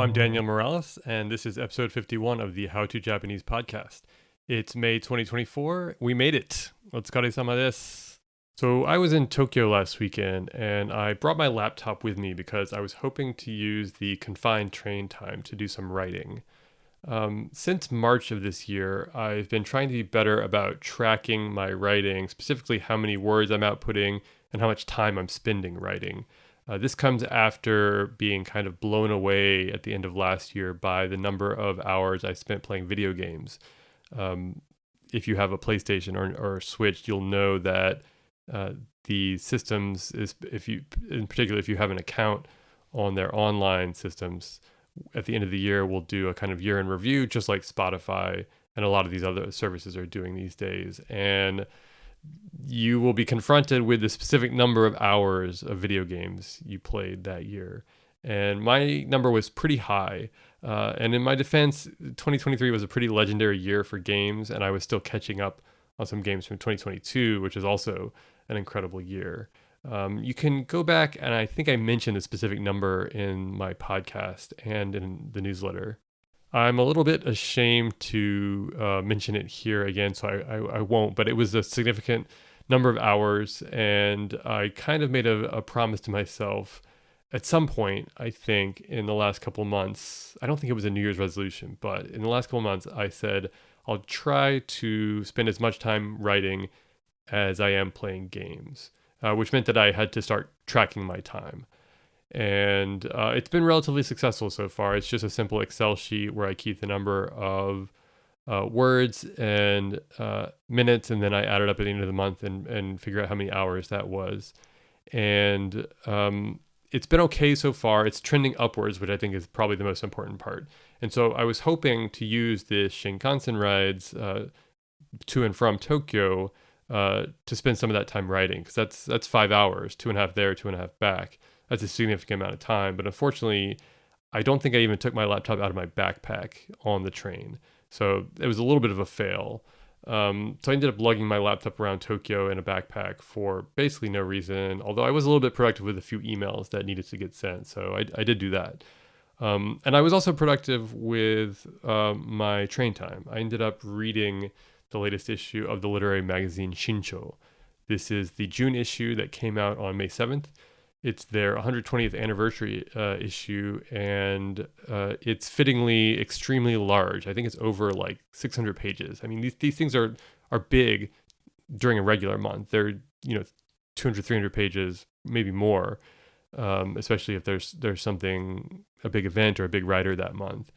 I'm Daniel Morales, and this is episode 51 of the How to Japanese podcast. It's May 2024. We made it. Otsukare-sama desu. So I was in Tokyo last weekend, and I brought my laptop with me because I was hoping to use the confined train time to do some writing. Since March of this year, I've been trying to be better about tracking my writing, specifically how many words I'm outputting and how much time I'm spending writing. This comes after being kind of blown away at the end of last year by the number of hours I spent playing video games. If you have a PlayStation or a Switch, you'll know that the systems in particular, if you have an account on their online systems, at the end of the year, we'll do a kind of year in review, just like Spotify and a lot of these other services are doing these days. And you will be confronted with the specific number of hours of video games you played that year. And my number was pretty high. And in my defense, 2023 was a pretty legendary year for games, and I was still catching up on some games from 2022, which is also an incredible year. You can go back, and I think I mentioned a specific number in my podcast and in the newsletter. I'm a little bit ashamed to mention it here again, so I won't, but it was a significant number of hours, and I kind of made a promise to myself at some point, I think, in the last couple of months. I don't think it was a New Year's resolution, but in the last couple of months, I said I'll try to spend as much time writing as I am playing games, which meant that I had to start tracking my time. And it's been relatively successful so far. It's just a simple Excel sheet where I keep the number of words and minutes, and then I add it up at the end of the month and figure out how many hours that was. And it's been okay so far. It's trending upwards, which I think is probably the most important part. And so I was hoping to use the Shinkansen rides to and from Tokyo to spend some of that time writing, because that's 5 hours, 2.5 there, 2.5 back. That's a significant amount of time. But unfortunately, I don't think I even took my laptop out of my backpack on the train. So it was a little bit of a fail. So I ended up lugging my laptop around Tokyo in a backpack for basically no reason, although I was a little bit productive with a few emails that needed to get sent. So I did do that. And I was also productive with my train time. I ended up reading the latest issue of the literary magazine Shincho. This is the June issue that came out on May 7th. It's their 120th anniversary issue, and it's fittingly extremely large. I think it's over like 600 pages. I mean, these things are big during a regular month. They're 200, 300 pages, maybe more, especially if there's something, a big event or a big writer that month.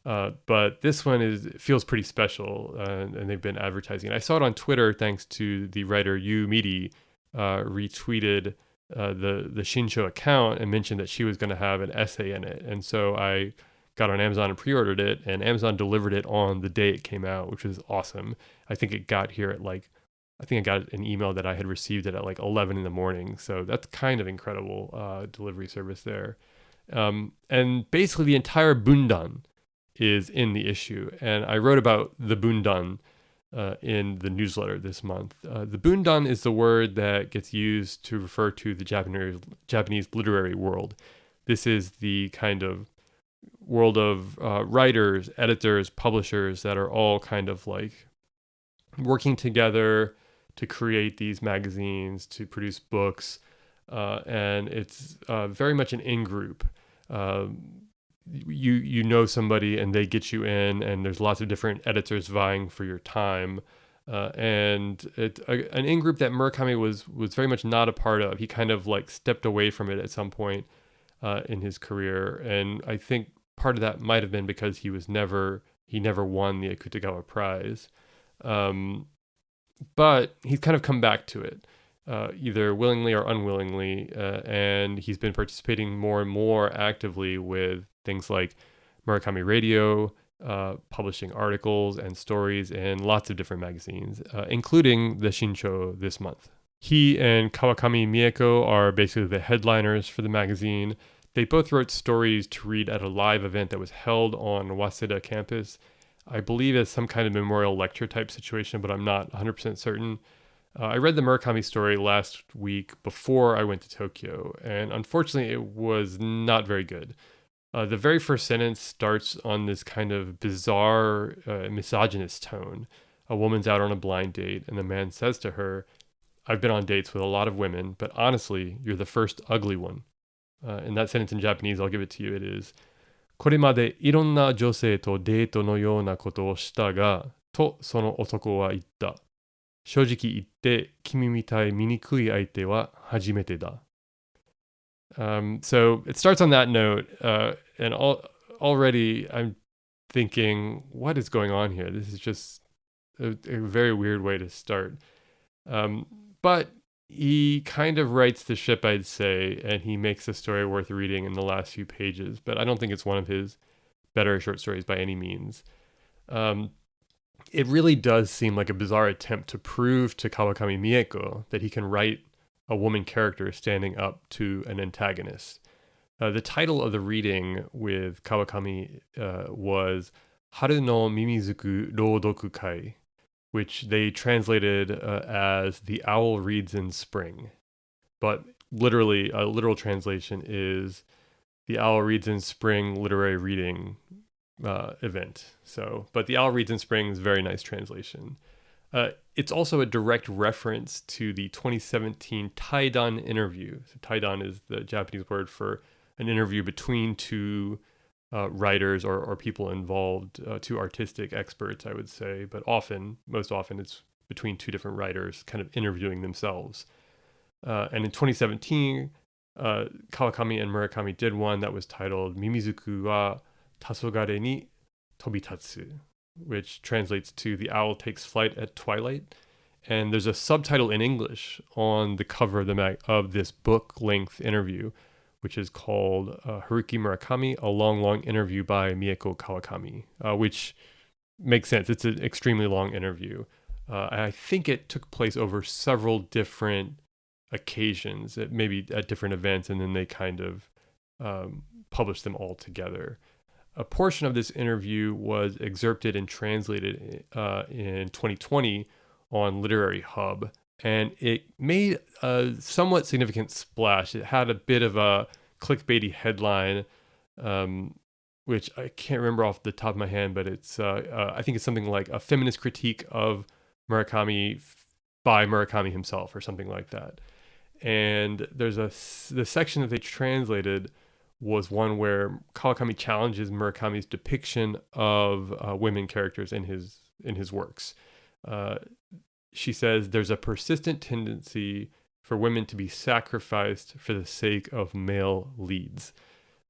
But this one feels pretty special, and they've been advertising. I saw it on Twitter thanks to the writer Yu Midi retweeted the Shincho account and mentioned that she was going to have an essay in it. And so I got on Amazon and pre-ordered it, and Amazon delivered it on the day it came out, which was awesome. I think it got here at I think I got an email that I had received it at like 11 in the morning. So that's kind of incredible delivery service there. And basically the entire bundan is in the issue. And I wrote about the bundan in the newsletter this month. The bundan is the word that gets used to refer to the Japanese literary world. This is the kind of world of writers, editors, publishers that are all kind of like working together to create these magazines, to produce books, and it's very much an in-group. You know somebody and they get you in, and there's lots of different editors vying for your time, and an in-group that Murakami was very much not a part of. He kind of like stepped away from it at some point in his career, and I think part of that might have been because he never won the Akutagawa Prize, but he's kind of come back to it. Either willingly or unwillingly, and he's been participating more and more actively with things like Murakami Radio, publishing articles and stories in lots of different magazines, including the Shincho this month. He and Kawakami Mieko are basically the headliners for the magazine. They both wrote stories to read at a live event that was held on Waseda campus. I believe as some kind of memorial lecture type situation, but I'm not 100% certain. I read the Murakami story last week before I went to Tokyo, and unfortunately it was not very good. The very first sentence starts on this kind of bizarre, misogynist tone. A woman's out on a blind date, and the man says to her, I've been on dates with a lot of women, but honestly, you're the first ugly one. In that sentence in Japanese, I'll give it to you. It is, これまでいろんな女性とデートのようなことをしたが、とその男は言った。正直言って君みたい醜い相手は初めてだ。So it starts on that note, and already I'm thinking, what is going on here? This is just a very weird way to start. But he kind of rights the ship, I'd say, and he makes the story worth reading in the last few pages. But I don't think it's one of his better short stories by any means. It really does seem like a bizarre attempt to prove to Kawakami Mieko that he can write a woman character standing up to an antagonist. The title of the reading with Kawakami was Haru no Mimizuku Roudoku Kai, which they translated as The Owl Reads in Spring. But literally, a literal translation is The Owl Reads in Spring Literary Reading event. So, but The Owl Reads in Spring is a very nice translation. It's also a direct reference to the 2017 Taidan interview. So Taidan is the Japanese word for an interview between two writers or people involved, two artistic experts, I would say. But most often, it's between two different writers kind of interviewing themselves. And in 2017, Kawakami and Murakami did one that was titled Mimizuku wa Tasogare ni Tobitatsu, which translates to The Owl Takes Flight at Twilight. And there's a subtitle in English on the cover of this book-length interview, which is called Haruki Murakami, A Long, Long Interview by Mieko Kawakami, which makes sense. It's an extremely long interview. I think it took place over several different occasions, maybe at different events, and then they kind of published them all together. A portion of this interview was excerpted and translated in 2020 on Literary Hub, and it made a somewhat significant splash. It had a bit of a clickbaity headline, which I can't remember off the top of my head, but it's I think it's something like a feminist critique of Murakami by Murakami himself or something like that. And there's the section that they translated was one where Kawakami challenges Murakami's depiction of women characters in his works. She says there's a persistent tendency for women to be sacrificed for the sake of male leads.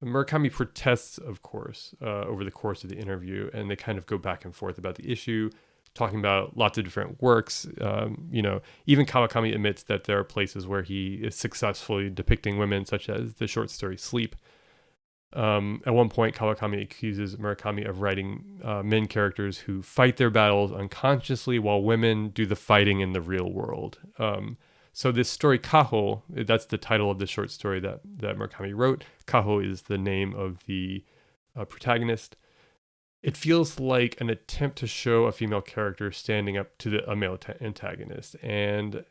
Murakami protests, of course, over the course of the interview, and they kind of go back and forth about the issue, talking about lots of different works. Even Kawakami admits that there are places where he is successfully depicting women, such as the short story Sleep. At one point, Kawakami accuses Murakami of writing men characters who fight their battles unconsciously while women do the fighting in the real world. So this story, Kaho, that's the title of the short story that Murakami wrote. Kaho is the name of the protagonist. It feels like an attempt to show a female character standing up to a male antagonist. And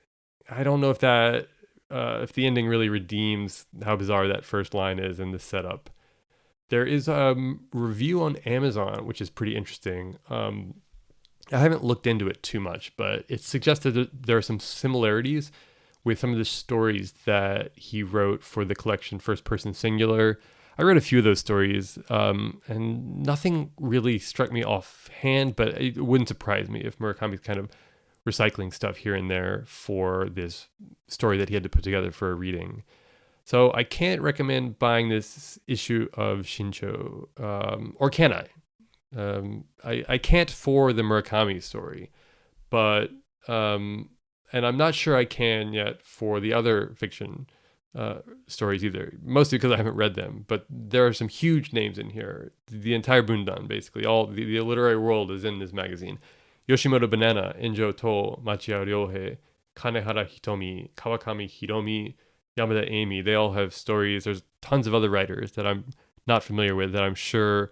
I don't know if if the ending really redeems how bizarre that first line is in the setup. There is a review on Amazon, which is pretty interesting. I haven't looked into it too much, but it suggested that there are some similarities with some of the stories that he wrote for the collection First Person Singular. I read a few of those stories, and nothing really struck me offhand, but it wouldn't surprise me if Murakami's kind of recycling stuff here and there for this story that he had to put together for a reading. So I can't recommend buying this issue of Shincho, or can I? I can't for the Murakami story, but and I'm not sure I can yet for the other fiction stories either, mostly because I haven't read them. But there are some huge names in here. The entire Bundan, basically, all the literary world is in this magazine. Yoshimoto Banana, Enjo To, Machiya Ryohei, Kanehara Hitomi, Kawakami Hiromi, Yamada Amy, they all have stories. There's tons of other writers that I'm not familiar with that I'm sure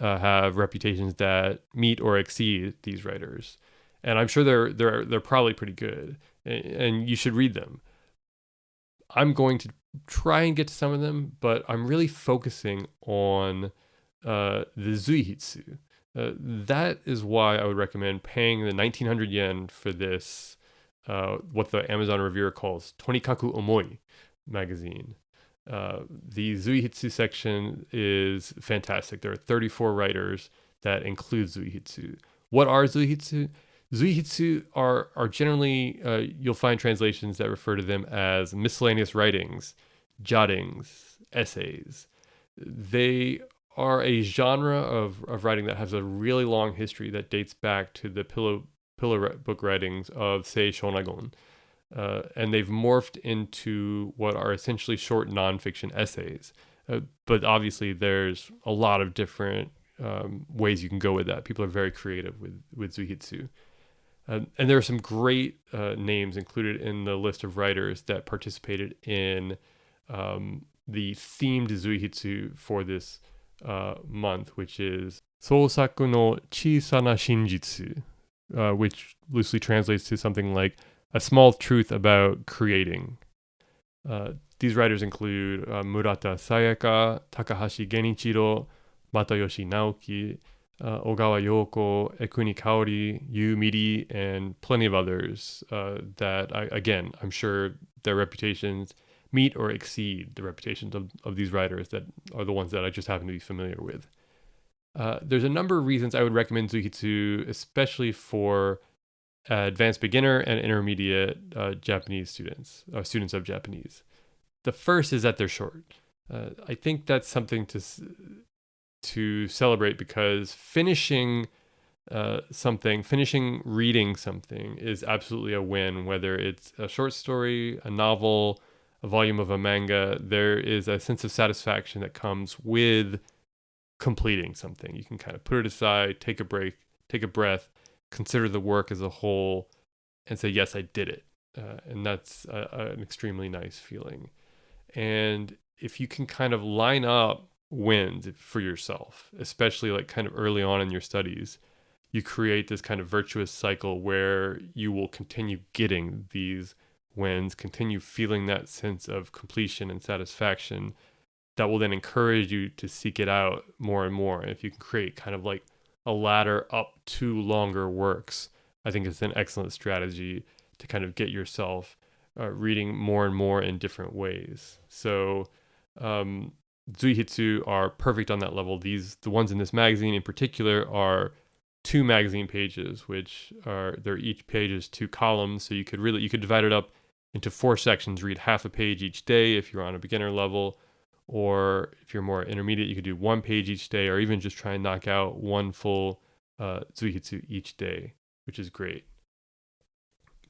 have reputations that meet or exceed these writers, and I'm sure they're probably pretty good, and you should read them. I'm going to try and get to some of them, but I'm really focusing on the Zuihitsu. That is why I would recommend paying the 1900 yen for this, what the Amazon reviewer calls Tonikaku Omoi magazine. The Zuihitsu section is fantastic. There are 34 writers that include Zuihitsu. What are Zuihitsu? Zuihitsu are generally, you'll find translations that refer to them as miscellaneous writings, jottings, essays. They are a genre of writing that has a really long history that dates back to the pillar book writings of Sei Shonagon. And they've morphed into what are essentially short nonfiction essays. But obviously, there's a lot of different ways you can go with that. People are very creative with Zuihitsu. And there are some great names included in the list of writers that participated in the themed Zuihitsu for this month, which is Sousaku no Chisana Shinjitsu, which loosely translates to something like a small truth about creating. These writers include Murata Sayaka, Takahashi Genichiro, Matayoshi Naoki, Ogawa Yoko, Ekuni Kaori, Yu Miri, and plenty of others that, I'm sure their reputations meet or exceed the reputations of these writers that are the ones that I just happen to be familiar with. There's a number of reasons I would recommend Zuihitsu, especially for advanced beginner and intermediate Japanese students of Japanese. The first is that they're short. I think that's something to celebrate because finishing reading something is absolutely a win, whether it's a short story, a novel, a volume of a manga. There is a sense of satisfaction that comes with completing something. You can kind of put it aside, take a break, take a breath, consider the work as a whole, and say, yes, I did it. And that's an extremely nice feeling. And if you can kind of line up wins for yourself, especially like kind of early on in your studies, you create this kind of virtuous cycle where you will continue getting these wins, continue feeling that sense of completion and satisfaction that will then encourage you to seek it out more and more. And if you can create kind of like a ladder up to longer works, I think it's an excellent strategy to kind of get yourself reading more and more in different ways. So Zuihitsu are perfect on that level. The ones in this magazine in particular are 2 magazine pages, which they're each page is 2 columns. So you could divide it up into 4 sections, read half a page each day if you're on a beginner level, or if you're more intermediate, you could do 1 page each day, or even just try and knock out 1 full Zuihitsu each day, which is great.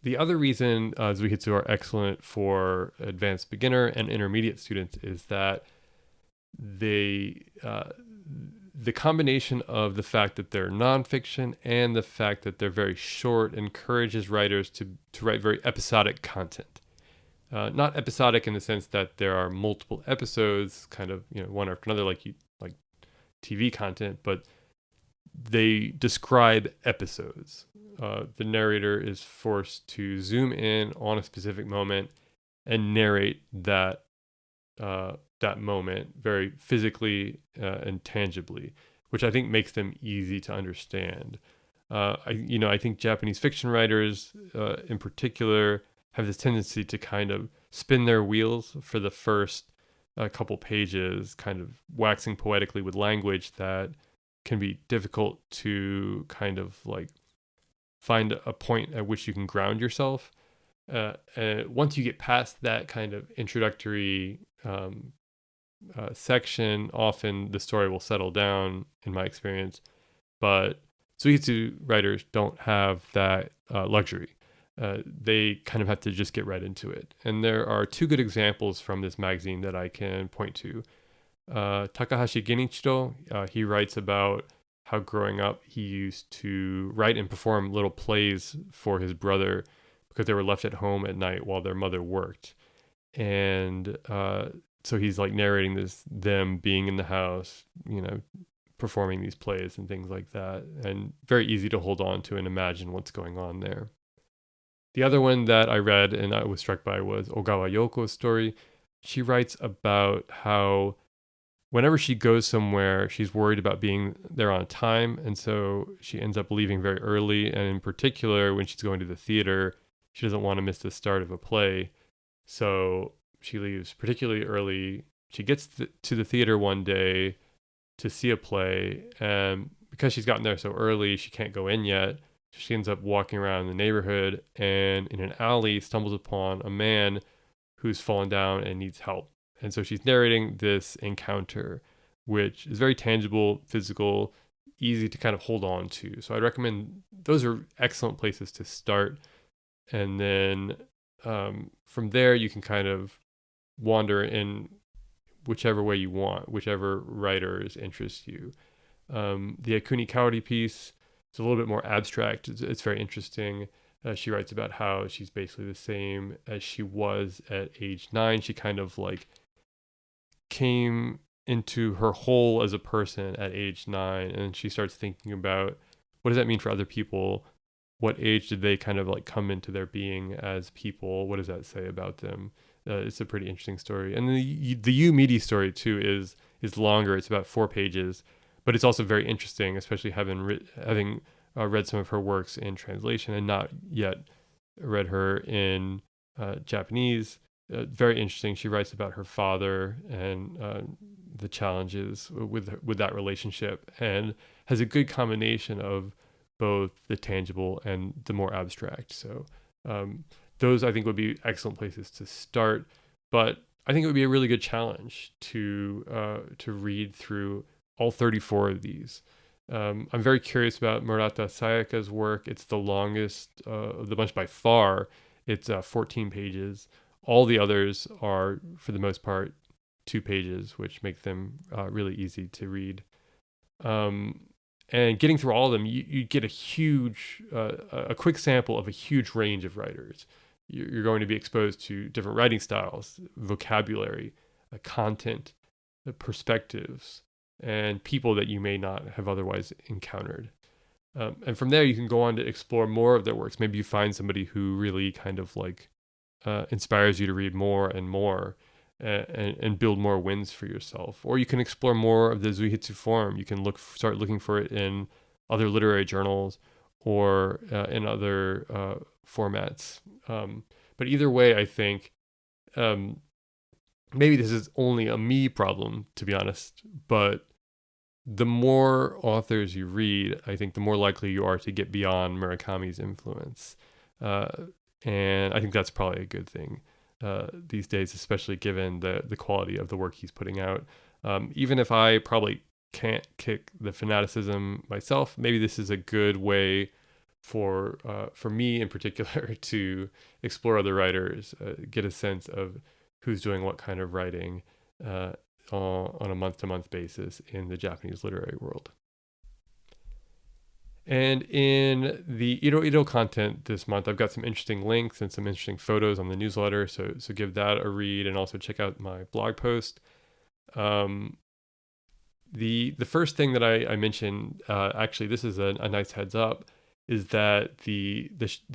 The other reason Zuihitsu are excellent for advanced beginner and intermediate students is that the combination of the fact that they're nonfiction and the fact that they're very short encourages writers to write very episodic content. Not episodic in the sense that there are multiple episodes, kind of one after another, like TV content, but they describe episodes. The narrator is forced to zoom in on a specific moment and narrate that moment very physically and tangibly, which I think makes them easy to understand. I think Japanese fiction writers, in particular, have this tendency to kind of spin their wheels for the first couple pages, kind of waxing poetically with language that can be difficult to kind of like find a point at which you can ground yourself. Once you get past that kind of introductory section, often the story will settle down, in my experience. But Zuihitsu writers don't have that luxury. They kind of have to just get right into it. And there are 2 good examples from this magazine that I can point to. Takahashi Genichiro, he writes about how growing up he used to write and perform little plays for his brother because they were left at home at night while their mother worked. And so he's like narrating them being in the house, performing these plays and things like that. And very easy to hold on to and imagine what's going on there. The other one that I read and I was struck by was Ogawa Yoko's story. She writes about how whenever she goes somewhere, she's worried about being there on time. And so she ends up leaving very early. And in particular, when she's going to the theater, she doesn't want to miss the start of a play. So she leaves particularly early. She gets to the theater one day to see a play. And because she's gotten there so early, she can't go in yet. She ends up walking around the neighborhood and in an alley stumbles upon a man who's fallen down and needs help. And so she's narrating this encounter, which is very tangible, physical, easy to kind of hold on to. So I'd recommend those are excellent places to start. And then from there, you can kind of wander in whichever way you want, whichever writers interest you. The Akuni Kaori piece is a little bit more abstract. It's very interesting. She writes about how she's basically the same as she was at age 9. She kind of like came into her whole as a person at age 9, and she starts thinking about what does that mean for other people? What age did they kind of like come into their being as people? What does that say about them? It's a pretty interesting story, and the Yu Midi story too is longer. It's about 4 pages, but it's also very interesting, especially having read some of her works in translation and not yet read her in Japanese. Very interesting. She writes about her father and the challenges with that relationship, and has a good combination of both the tangible and the more abstract. So those I think would be excellent places to start. But I think it would be a really good challenge to read through all 34 of these. I'm very curious about Murata Sayaka's work. It's the longest of the bunch by far. It's 14 pages. All the others are, for the most part, 2 pages, which make them really easy to read. And getting through all of them, you get a quick sample of a huge range of writers. You're going to be exposed to different writing styles, vocabulary, content, perspectives, and people that you may not have otherwise encountered. And from there, you can go on to explore more of their works. Maybe you find somebody who really kind of like inspires you to read more and more and build more wins for yourself. Or you can explore more of the Zuihitsu form. You can start looking for it in other literary journals or in other formats. But either way, I think maybe this is only a me problem, to be honest, but the more authors you read, I think the more likely you are to get beyond Murakami's influence. And I think that's probably a good thing these days, especially given the quality of the work he's putting out. Even if I probably can't kick the fanaticism myself, maybe this is a good way for me in particular to explore other writers, get a sense of who's doing what kind of writing on a month-to-month basis in the Japanese literary world. And in the Iro content this month, I've got some interesting links and some interesting photos on the newsletter. So give that a read and also check out my blog post. The first thing that I mentioned, actually, this is a nice heads up, is that the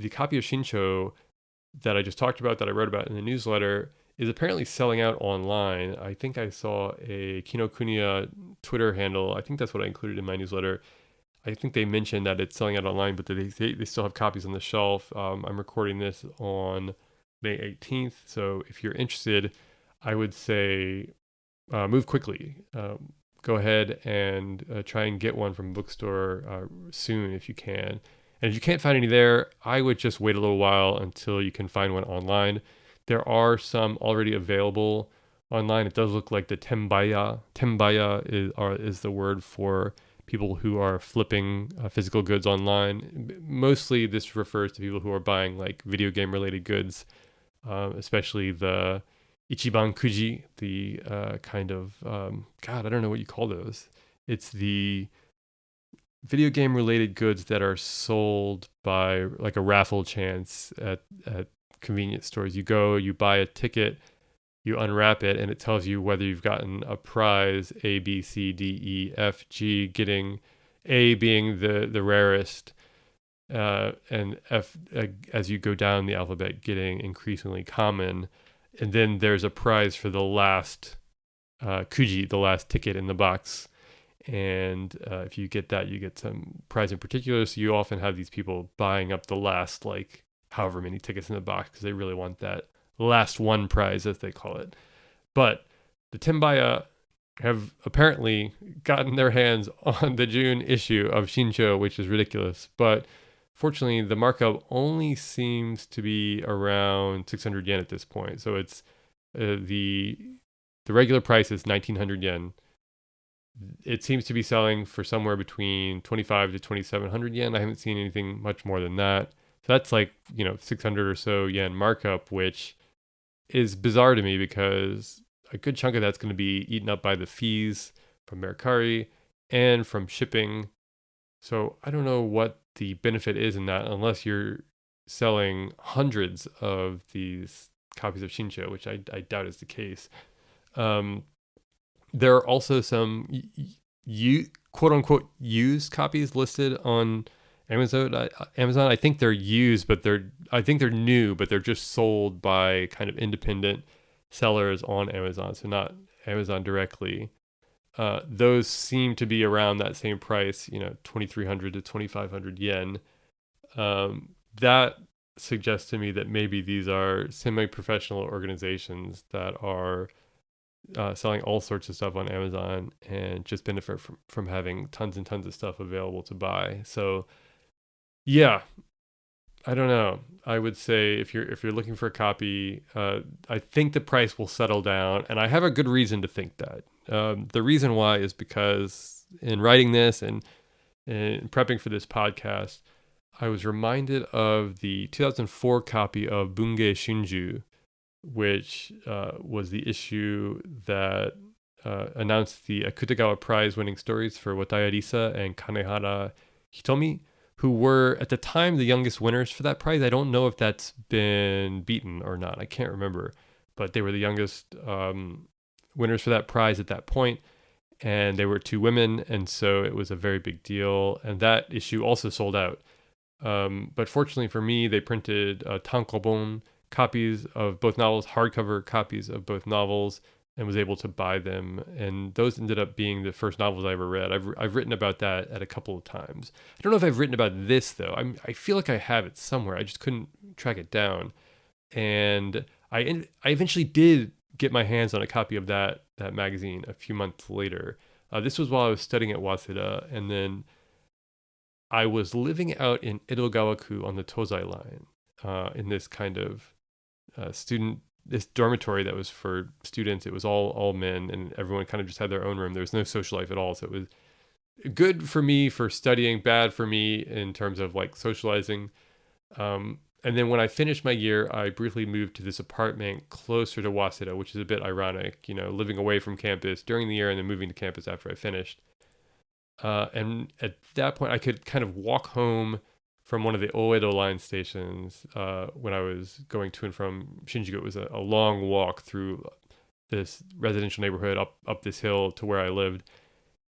copy of Shincho that I just talked about, that I wrote about in the newsletter, is apparently selling out online. I think I saw a Kinokuniya Twitter handle. I think that's what I included in my newsletter. I think they mentioned that it's selling out online, but they still have copies on the shelf. I'm recording this on May 18th. So if you're interested, I would say move quickly. Go ahead and try and get one from a bookstore soon if you can. And if you can't find any there, I would just wait a little while until you can find one online. There are some already available online. It does look like the tembaya. Tembaya is the word for people who are flipping physical goods online. Mostly this refers to people who are buying like video game related goods, especially the Ichiban Kuji, the kind of, God, I don't know what you call those. It's the video game related goods that are sold by like a raffle chance at convenience stores. You go, you buy a ticket, you unwrap it, and it tells you whether you've gotten a prize, A, B, C, D, E, F, G, getting A being the rarest, and F, as you go down the alphabet, getting increasingly common. And then there's a prize for the last kuji, the last ticket in the box. And if you get that, you get some prize in particular. So you often have these people buying up the last, like, however many tickets in the box because they really want that last one prize, as they call it. But the Timbaya have apparently gotten their hands on the June issue of Shincho, which is ridiculous. But fortunately, the markup only seems to be around 600 yen at this point. So it's the regular price is 1,900 yen. It seems to be selling for somewhere between 25 to 2,700 yen. I haven't seen anything much more than that. So that's like, 600 or so yen markup, which is bizarre to me because a good chunk of that's going to be eaten up by the fees from Mercari and from shipping. So I don't know what the benefit is in that unless you're selling hundreds of these copies of Shincho, which I doubt is the case. Um, there are also some quote unquote used copies listed on Amazon. I think they're used, but I think they're new, but they're just sold by kind of independent sellers on Amazon, so not Amazon directly. Those seem to be around that same price, 2,300 to 2,500 yen. That suggests to me that maybe these are semi-professional organizations that are selling all sorts of stuff on Amazon and just benefit from having tons and tons of stuff available to buy. So yeah, I don't know. I would say if you're looking for a copy, I think the price will settle down, and I have a good reason to think that. The reason why is because in writing this and prepping for this podcast, I was reminded of the 2004 copy of Bunge Shunju, which was the issue that announced the Akutagawa Prize winning stories for Wataya Risa and Kanehara Hitomi, who were at the time the youngest winners for that prize. I don't know if that's been beaten or not. I can't remember, but they were the youngest winners for that prize at that point, and they were two women, and so it was a very big deal. And that issue also sold out. But fortunately for me, they printed tankobon copies of both novels, hardcover copies of both novels, and was able to buy them. And those ended up being the first novels I ever read. I've written about that at a couple of times. I don't know if I've written about this though. I feel like I have it somewhere. I just couldn't track it down. And I eventually did get my hands on a copy of that magazine a few months later. This was while I was studying at Waseda, and then I was living out in Edogawaku on the Tozai line in this kind of this dormitory that was for students. It was all men, and everyone kind of just had their own room. There was no social life at all. So it was good for me for studying, bad for me in terms of like socializing. And then when I finished my year, I briefly moved to this apartment closer to Waseda, which is a bit ironic, living away from campus during the year and then moving to campus after I finished. And at that point, I could kind of walk home from one of the Oedo line stations when I was going to and from Shinjuku. It was a long walk through this residential neighborhood up this hill to where I lived.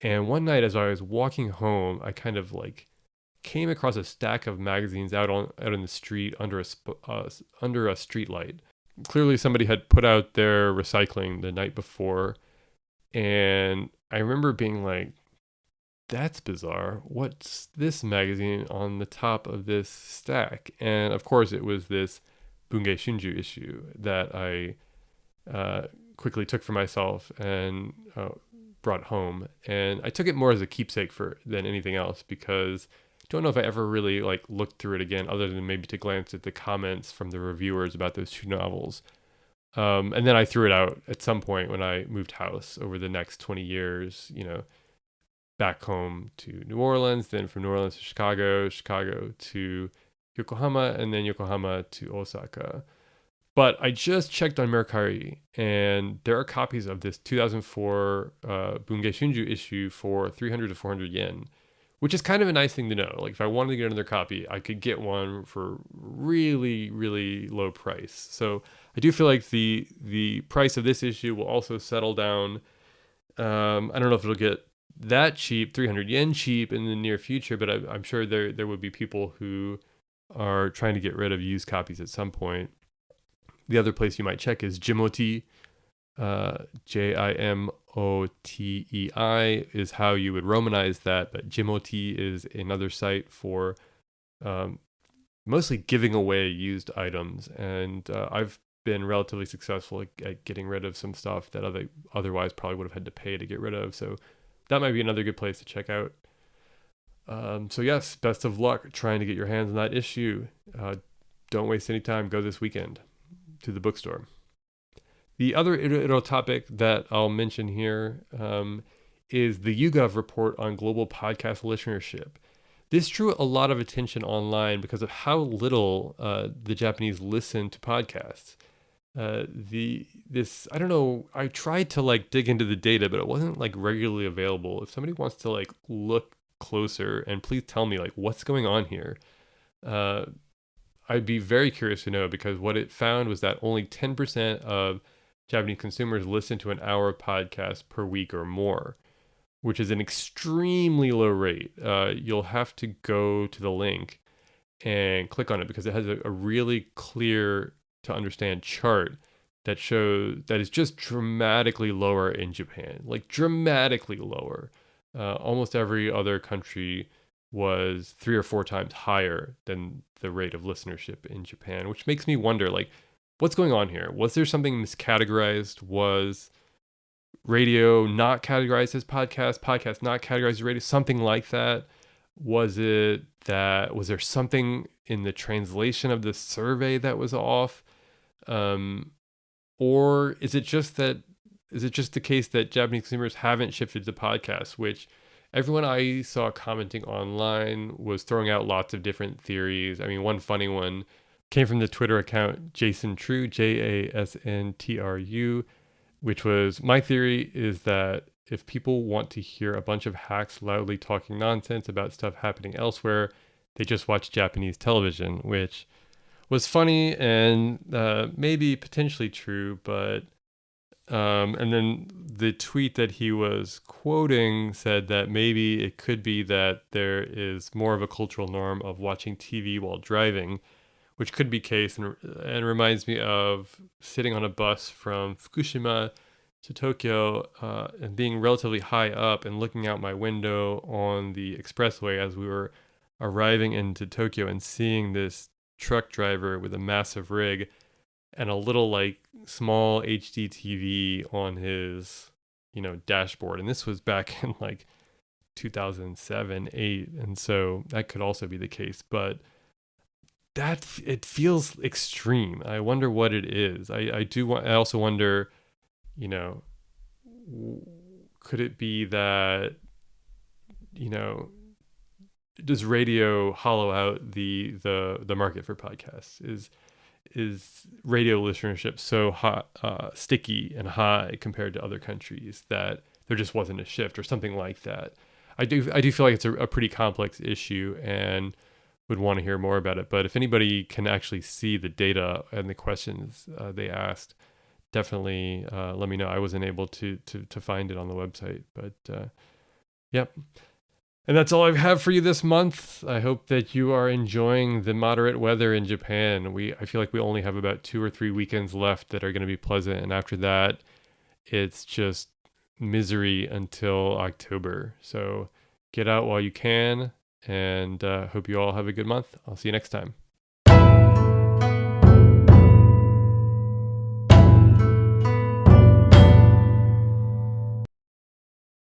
And one night, as I was walking home, I kind of like came across a stack of magazines out in the street under a street light. Clearly, somebody had put out their recycling the night before, and I remember being like, that's bizarre. What's this magazine on the top of this stack? And of course, it was this Bunge Shunju issue that I quickly took for myself and brought home. And I took it more as a keepsake than anything else, because I don't know if I ever really like looked through it again, other than maybe to glance at the comments from the reviewers about those two novels. And then I threw it out at some point when I moved house over the next 20 years, back home to New Orleans, then from New Orleans to Chicago to Yokohama, and then Yokohama to Osaka. But I just checked on Mercari, and there are copies of this 2004 Bunge Shunju issue for 300 to 400 yen, which is kind of a nice thing to know. Like if I wanted to get another copy, I could get one for really, really low price. So I do feel like the price of this issue will also settle down. I don't know if it'll get that cheap, 300 yen cheap in the near future, but I'm sure there would be people who are trying to get rid of used copies at some point. The other place you might check is Jimotei. Jimotei is how you would Romanize that, but Jimotei is another site for um, mostly giving away used items. And I've been relatively successful at getting rid of some stuff that otherwise probably would have had to pay to get rid of. So that might be another good place to check out. So yes, best of luck trying to get your hands on that issue. Don't waste any time. Go this weekend to the bookstore. The other topic that I'll mention here is the YouGov report on global podcast listenership. This drew a lot of attention online because of how little the Japanese listen to podcasts. I don't know, I tried to like dig into the data, but it wasn't like regularly available. If somebody wants to like look closer, and please tell me like what's going on here. I'd be very curious to know, because what it found was that only 10% of Japanese consumers listen to an hour of podcast per week or more, which is an extremely low rate. You'll have to go to the link and click on it because it has a really clear to understand chart that shows that is just dramatically lower in Japan, like dramatically lower. Almost every other country was 3 or 4 times higher than the rate of listenership in Japan, which makes me wonder, like, what's going on here? Was there something miscategorized? Was radio not categorized as podcast not categorized as radio, something like that? Was there something in the translation of the survey that was off? Or is it just the case that Japanese consumers haven't shifted to podcasts, which everyone I saw commenting online was throwing out lots of different theories. I mean, one funny one came from the Twitter account Jason True, JASNTRU, which was, my theory is that if people want to hear a bunch of hacks loudly talking nonsense about stuff happening elsewhere, they just watch Japanese television, which was funny and maybe potentially true, but and then the tweet that he was quoting said that maybe it could be that there is more of a cultural norm of watching TV while driving, which could be case, and reminds me of sitting on a bus from Fukushima to Tokyo and being relatively high up and looking out my window on the expressway as we were arriving into Tokyo and seeing this truck driver with a massive rig and a little like small HD TV on his, dashboard. And this was back in like 2007, 8. And so that could also be the case, but it feels extreme. I wonder what it is. I also wonder, could it be that, does radio hollow out the market for podcasts? Is radio listenership so hot, sticky and high compared to other countries that there just wasn't a shift or something like that? I do feel like it's a pretty complex issue and would want to hear more about it. But if anybody can actually see the data and the questions they asked, definitely let me know. I wasn't able to find it on the website, but yep. And that's all I have for you this month. I hope that you are enjoying the moderate weather in Japan. I feel like we only have about 2 or 3 weekends left that are going to be pleasant, and after that, it's just misery until October. So get out while you can, and hope you all have a good month. I'll see you next time.